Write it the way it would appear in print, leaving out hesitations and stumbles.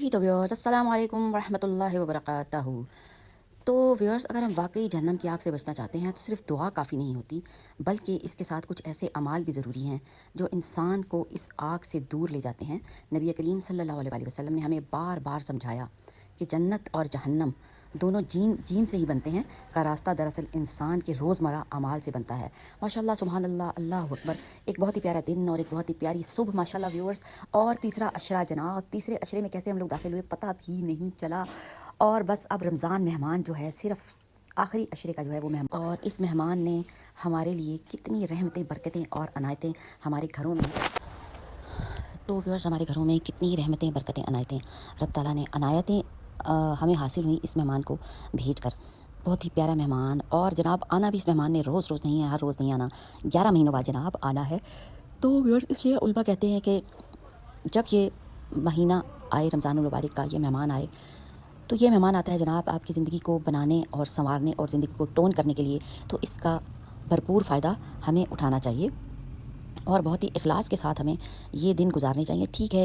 जी तो व्यूअर्स अस्सलाम वालेकुम रहमतुल्लाहि व बरकातहू। तो व्यूअर्स, अगर हम वाकई जहन्नम की आग से बचना चाहते हैं तो सिर्फ दुआ काफ़ी नहीं होती, बल्कि इसके साथ कुछ ऐसे अमाल भी ज़रूरी हैं जो इंसान को इस आग से दूर ले जाते हैं। नबी करीम सल्लल्लाहु अलैहि वसल्लम ने हमें बार बार समझाया कि जन्नत और जहन्नम दोनों जीन जीन से ही बनते हैं का रास्ता दरअसल इंसान के रोज़मर्रा अमाल से बनता है। माशाल्लाह, सुभान अल्लाह, अल्लाहु अकबर। एक बहुत ही प्यारा दिन और एक बहुत ही प्यारी सुबह माशाल्लाह व्यूअर्स। और तीसरा अशरा जनाब, तीसरे अशरे में कैसे हम लोग दाखिल हुए पता भी नहीं चला। और बस अब रमज़ान मेहमान जो है सिर्फ आखिरी अशरे का जो है वो मेहमान, और इस मेहमान ने हमारे लिए कितनी रहमतें, बरकतें और अनायतें हमारे घरों में, तो व्यूअर्स हमारे घरों में कितनी रहमतें, बरकतें, अनायतें रब ताला ने अनायतें हमें हासिल हुई इस मेहमान को भेज कर। बहुत ही प्यारा मेहमान। और जनाब आना भी इस मेहमान ने रोज़ रोज़ नहीं है, हर रोज़ नहीं आना, 11 महीनों बाद जनाब आना है। तो व्यूअर्स इसलिए उलमा कहते हैं कि जब ये महीना आए, रमज़ानुल मुबारक का ये मेहमान आए, तो ये मेहमान आता है जनाब आपकी ज़िंदगी को बनाने और संवारने और ज़िंदगी को टोन करने के लिए। तो इसका भरपूर फ़ायदा हमें उठाना चाहिए और बहुत ही इखलास के साथ हमें ये दिन गुजारने चाहिए। ठीक है,